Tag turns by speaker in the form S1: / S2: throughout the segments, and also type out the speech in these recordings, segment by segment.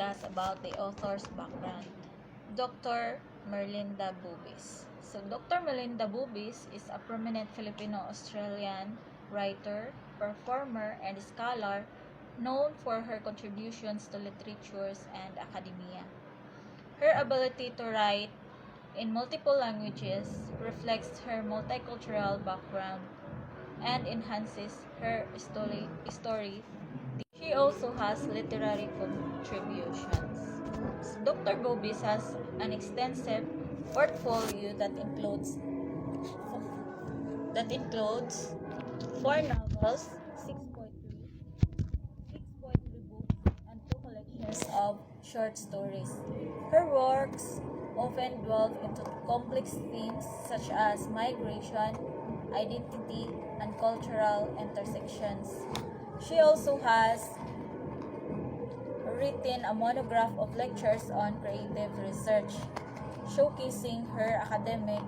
S1: discuss about the author's background, Dr. Merlinda Bubis. So, Dr. Merlinda Bubis is a prominent Filipino-Australian writer, performer, and scholar known for her contributions to literatures and academia. Her ability to write in multiple languages reflects her multicultural background and enhances her story. She also has literary contributions. Dr. Bobis has an extensive portfolio that includes 4 novels, six poetry, six poetry books, and 2 collections of short stories. Her works often delve into complex themes such as migration, identity, and cultural intersections. She also has written a monograph of lectures on creative research, showcasing her academic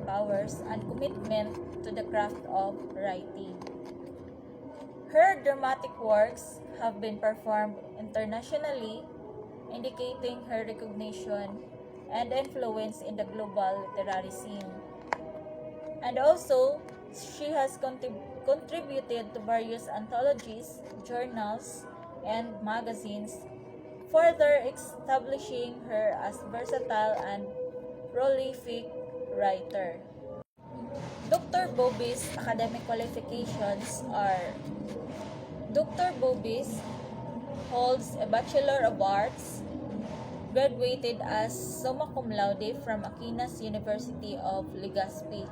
S1: powers and commitment to the craft of writing. Her dramatic works have been performed internationally, indicating her recognition and influence in the global literary scene. And also, she has contributed to various anthologies, journals, and magazines, further establishing her as versatile and prolific writer. Dr. Bobis' academic qualifications are: Dr. Bobis holds a Bachelor of Arts, graduated as summa cum laude from Aquinas University of Legazpi,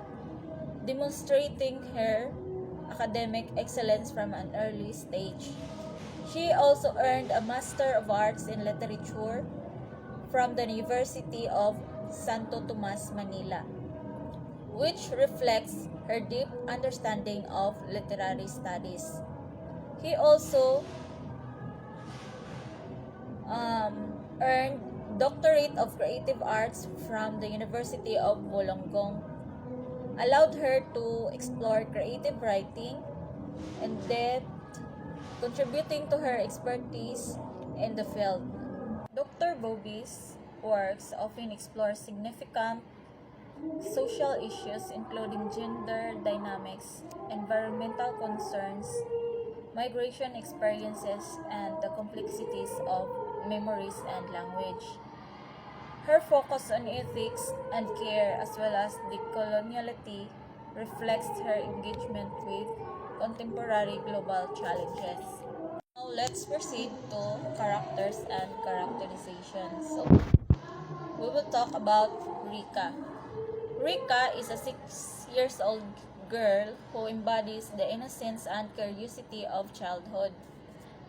S1: demonstrating her academic excellence from an early stage. She also earned a Master of Arts in Literature from the University of Santo Tomas, Manila, which reflects her deep understanding of literary studies. He also earned Doctorate of Creative Arts from the University of Wollongong, allowed her to explore creative writing in depth, contributing to her expertise in the field. Dr. Bobis' works often explore significant social issues including gender dynamics, environmental concerns, migration experiences, and the complexities of memories and language. Her focus on ethics and care as well as decoloniality reflects her engagement with contemporary global challenges. Now let's proceed to characters and characterizations. So, we will talk about Rika. Rika is a 6 years old girl who embodies the innocence and curiosity of childhood.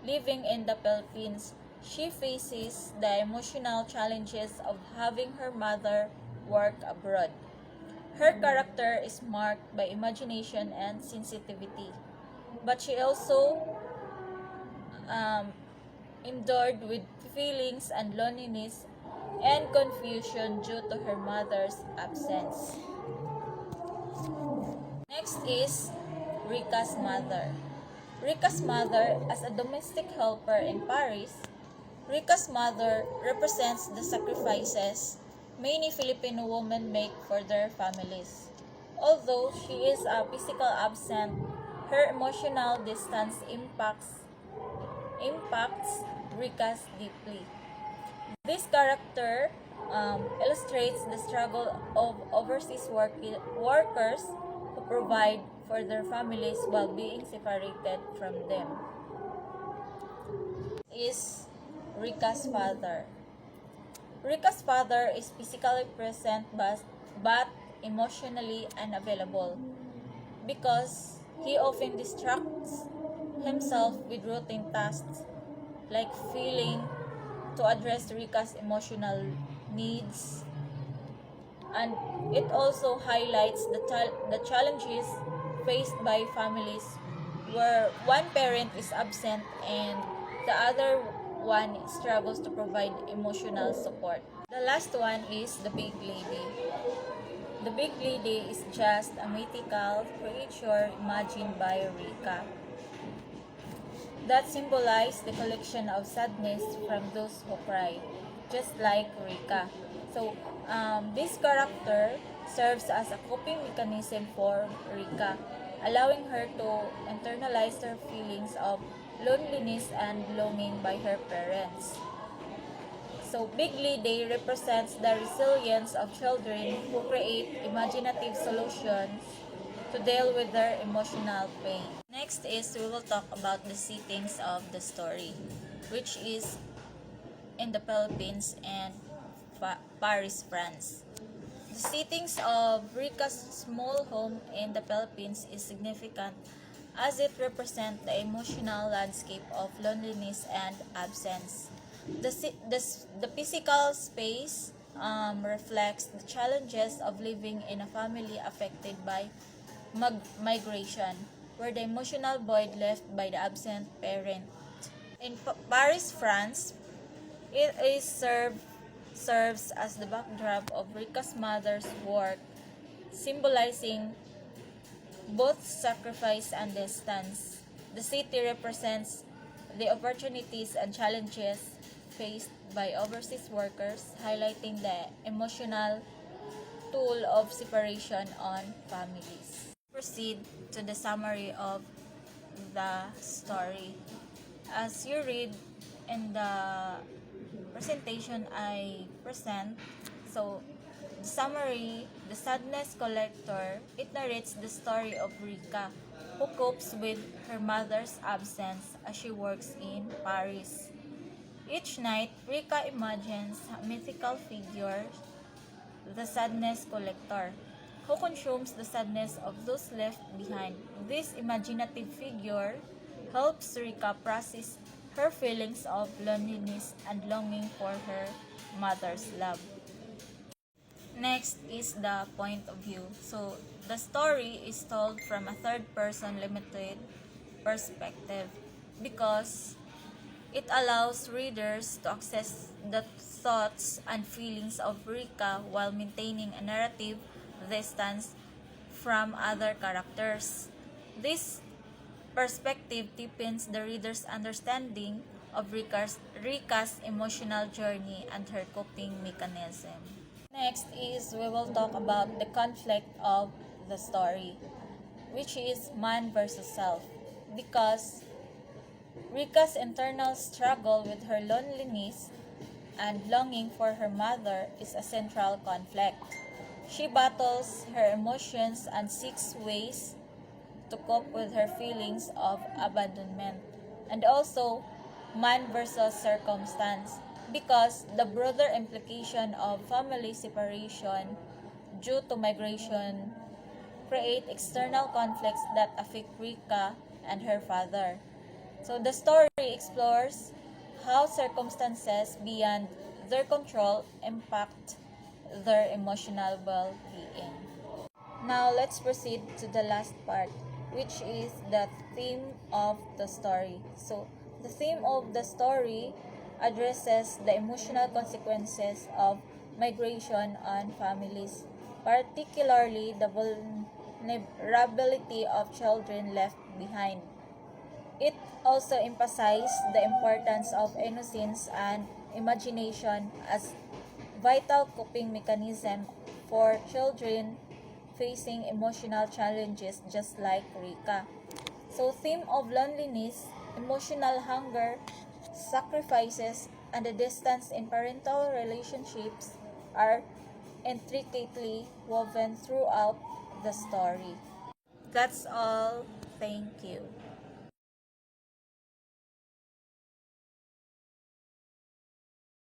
S1: Living in the Philippines, she faces the emotional challenges of having her mother work abroad. Her character is marked by imagination and sensitivity, but she also endured with feelings and loneliness and confusion due to her mother's absence. Next is Rika's mother. Rika's mother, as a domestic helper in Paris, Rika's mother represents the sacrifices many Filipino women make for their families. Although she is physically absent, her emotional distance impacts Rika's deeply. This character illustrates the struggle of overseas workers who provide for their families while being separated from them. Is Rika's father. Rika's father is physically present but emotionally unavailable because he often distracts himself with routine tasks like feeling to address Rika's emotional needs, and it also highlights the challenges faced by families where one parent is absent and the other one struggles to provide emotional support. The last one is the Big Lady. The Big Lady is just a mythical creature imagined by Rika. that symbolize the collection of sadness from those who cry, just like Rika. So, this character serves as a coping mechanism for Rika, allowing her to internalize her feelings of loneliness and longing by her parents. So, Bigly Day represents the resilience of children who create imaginative solutions to deal with their emotional pain. Next is we will talk about the settings of the story, which is in the Philippines and Paris, France. The settings of Rika's small home in the Philippines is significant as it represents the emotional landscape of loneliness and absence. The physical space reflects the challenges of living in a family affected by migration, where the emotional void left by the absent parent. In Paris, France, it is serves as the backdrop of Rika's mother's work, symbolizing both sacrifice and distance. The city represents the opportunities and challenges faced by overseas workers, highlighting the emotional toll of separation on families. Proceed to the summary of the story. As you read in the presentation I present, so the summary, the sadness collector, it narrates the story of Rika, who copes with her mother's absence as she works in Paris. Each night, Rika imagines a mythical figure, the sadness collector, who consumes the sadness of those left behind. This imaginative figure helps Rika process her feelings of loneliness and longing for her mother's love. Next is the point of view. So, the story is told from a third person limited perspective because it allows readers to access the thoughts and feelings of Rika while maintaining a narrative distance from other characters. This perspective deepens the reader's understanding of Rika's emotional journey and her coping mechanism. Next is we will talk about the conflict of the story, which is man versus self, because Rika's internal struggle with her loneliness and longing for her mother is a central conflict. She battles her emotions and seeks ways to cope with her feelings of abandonment, and also man versus circumstance, because the broader implication of family separation due to migration create external conflicts that affect Rika and her father. So the story explores how circumstances beyond their control impact their emotional well-being. Now let's proceed to the last part, which is the theme of the story. So the theme of the story addresses the emotional consequences of migration on families, particularly the vulnerability of children left behind. It also emphasizes the importance of innocence and imagination as vital coping mechanism for children facing emotional challenges just like Rika. So theme of loneliness, emotional hunger, sacrifices, and the distance in parental relationships are intricately woven throughout the story. That's all. Thank you.